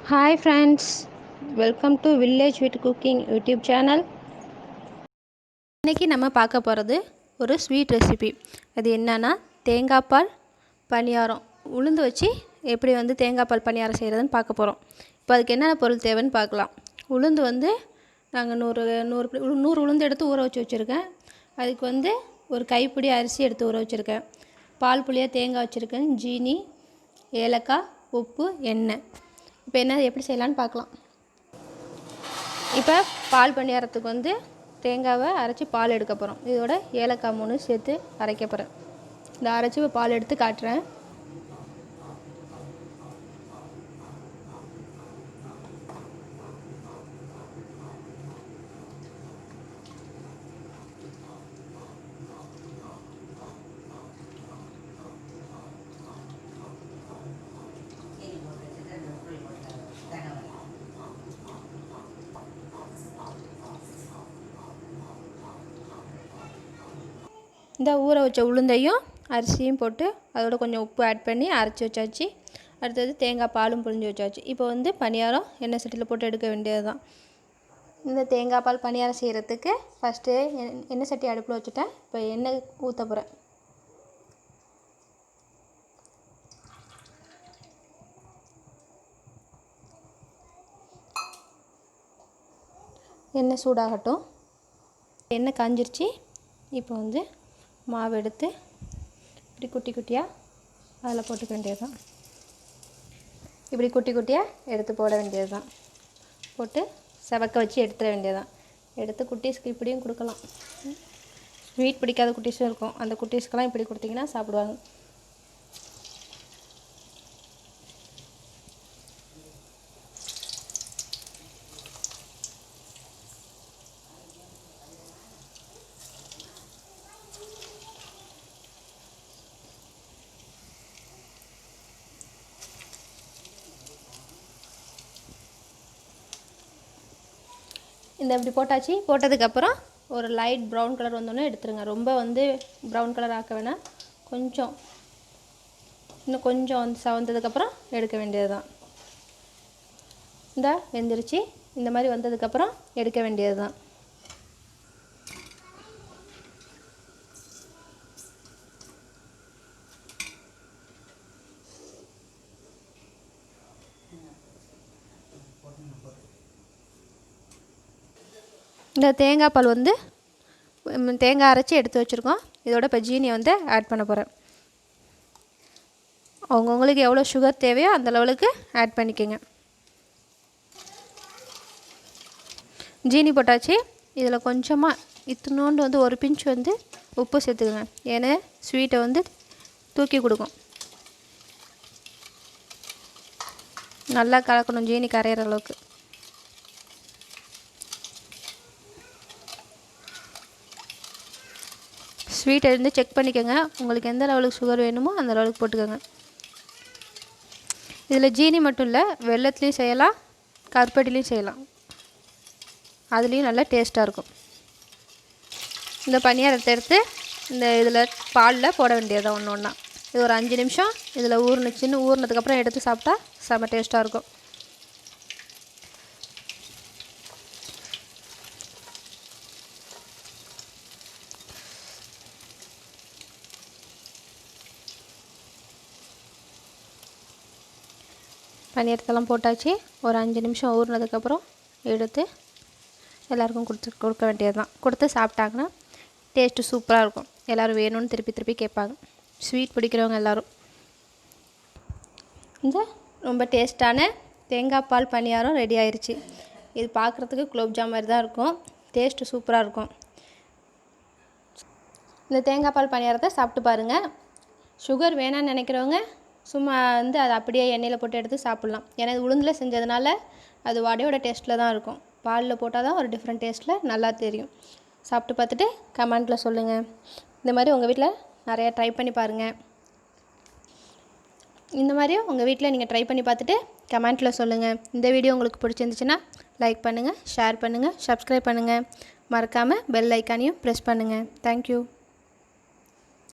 Hi friends, welcome to Village with Cooking YouTube channel. இன்னைக்கு நம்ம பார்க்க போகிறது ஒரு ஸ்வீட் ரெசிபி. அது என்னன்னா தேங்காய் பால் பணியாரம். உளுந்து வச்சு எப்படி தேங்காய் பால் பணியாரம் செய்கிறதுன்னு பார்க்க போகிறோம். இப்போ அதுக்கு என்னென்ன பொருள் தேவைன்னு பார்க்கலாம். உளுந்து நாங்கள் 100 உளுந்து எடுத்து ஊற வச்சு வச்சுருக்கேன். அதுக்கு ஒரு கைப்பிடி அரிசி எடுத்து ஊற வச்சுருக்கேன். பால் புளியாக தேங்காய் வச்சுருக்கேன். ஜீனி, ஏலக்காய், உப்பு, எண்ணெய். இப்போ என்ன எப்படி செய்யலான்னு பார்க்கலாம். இப்போ பால் பணியாரத்துக்கு தேங்காவை அரைச்சி பால் எடுக்க போகிறோம். இதோட ஏலக்காய் 3 சேர்த்து அரைக்க போகிறேன். இந்த அரைச்சி பால் எடுத்து காட்டுறேன். இந்த ஊற வச்ச உளுந்தையும் அரிசியும் போட்டு அதோட கொஞ்சம் உப்பு ஆட் பண்ணி அரைச்சி வச்சாச்சு. அடுத்தது தேங்காய் பாலும் புழிஞ்சு வச்சாச்சு. இப்போ பணியாரம் எண்ணெய் சட்டியில் போட்டு எடுக்க வேண்டியது தான். இந்த தேங்காய் பால் பணியாரம் செய்கிறதுக்கு ஃபஸ்ட்டு எண்ணெய் சட்டி அடுப்பில் வச்சுட்டேன். இப்போ எண்ணெய் ஊற்ற போகிறேன். எண்ணெய் சூடாகட்டும். எண்ணெய் காஞ்சிருச்சு. இப்போ மாவு எடுத்து இப்படி குட்டி குட்டியாக அதில் போட்டுக்க வேண்டியது தான். இப்படி குட்டி குட்டியாக எடுத்து போட வேண்டியது தான். போட்டு செவக்க வச்சு எடுத்துட வேண்டியது தான். எடுத்து குட்டீஸ்க்கு இப்படியும் கொடுக்கலாம். ஸ்வீட் பிடிக்காத குட்டீஸும் இருக்கும். அந்த குட்டீஸ்க்கெல்லாம் இப்படி கொடுத்தீங்கன்னா சாப்பிடுவாங்க. இந்த இப்படி போட்டாச்சு. போட்டதுக்கப்புறம் ஒரு லைட் ப்ரௌன் கலர் வந்தோடனே எடுத்துருங்க. ரொம்ப ப்ரௌன் கலர் ஆக்க வேணாம். இன்னும் கொஞ்சம் சவந்ததுக்கப்புறம் எடுக்க வேண்டியது தான். இந்த வெந்துருச்சு. இந்த மாதிரி வந்ததுக்கப்புறம் எடுக்க வேண்டியது தான். இந்த தேங்காய் பால் தேங்காய் அரைச்சி எடுத்து வச்சுருக்கோம். இதோட இப்போ ஜீனி ஆட் பண்ண போகிறேன். அவங்கவுங்களுக்கு எவ்வளோ சுகர் தேவையோ அந்த லெவலுக்கு ஆட் பண்ணிக்கோங்க. ஜீனி போட்டாச்சு. இதில் கொஞ்சமாக இத்தினோண்டு ஒரு பிஞ்ச் உப்பு சேர்த்துக்குங்க. ஏன்னா ஸ்வீட்டை தூக்கி கொடுக்கும். நல்லா கலக்கணும் ஜீனி கரையிற அளவுக்கு. ஸ்வீட்டை செக் பண்ணிக்கோங்க. உங்களுக்கு எந்த லெவலுக்கு சுகர் வேணுமோ அந்த லெவலுக்கு போட்டுக்கோங்க. இதில் ஜீனி மட்டும் இல்லை, வெல்லத்துலேயும் செய்யலாம், கருப்பட்டிலையும் செய்யலாம். அதுலேயும் நல்லா டேஸ்ட்டாக இருக்கும். இந்த பணியாரத்தை எடுத்து இதில் பாலில் போட வேண்டியதான் ஒன்று ஒன்றா. இது ஒரு 5 நிமிஷம் இதில் ஊறினதுக்கப்புறம் எடுத்து சாப்பிட்டா செம்ம டேஸ்ட்டாக இருக்கும். பணியாரத்தெல்லாம் போட்டாச்சு. ஒரு 5 நிமிஷம் ஊறினதுக்கப்புறம் எடுத்து எல்லாேருக்கும் கொடுக்க வேண்டியது தான். கொடுத்து சாப்பிட்டாங்கன்னா டேஸ்ட்டு சூப்பராக இருக்கும். எல்லோரும் வேணும்னு திருப்பி கேட்பாங்க. ஸ்வீட் பிடிக்கிறவங்க எல்லோரும். ரொம்ப டேஸ்ட்டான தேங்காய் பால் பணியாரம் ரெடி ஆயிடுச்சு. இது பார்க்குறதுக்கு குலோப்ஜாம் மாதிரி தான் இருக்கும். டேஸ்ட்டு சூப்பராக இருக்கும். இந்த தேங்காய் பால் பணியாரத்தை சாப்பிட்டு பாருங்கள். சுகர் வேணான்னு நினைக்கிறவங்க சும்மா அதை அப்படியே எண்ணெயில் போட்டு எடுத்து சாப்பிட்லாம். ஏன்னா இது உளுந்தில் செஞ்சதுனால அது வடையோட டேஸ்ட்டில் தான் இருக்கும். பாலில் போட்டால் தான் ஒரு டிஃப்ரெண்ட் டேஸ்ட்டில் நல்லா தெரியும். சாப்பிட்டு பார்த்துட்டு கமெண்ட்டில் சொல்லுங்கள். இந்த மாதிரி உங்கள் வீட்டில் நிறையா ட்ரை பண்ணி பாருங்கள். இந்த மாதிரி உங்கள் வீட்டில் நீங்கள் ட்ரை பண்ணி பார்த்துட்டு கமெண்ட்டில் சொல்லுங்கள். இந்த வீடியோ உங்களுக்கு பிடிச்சிருந்துச்சுன்னா லைக் பண்ணுங்கள், ஷேர் பண்ணுங்கள், சப்ஸ்கிரைப் பண்ணுங்கள். மறக்காமல் பெல் ஐக்கானையும் ப்ரெஸ் பண்ணுங்கள். தேங்க்யூ.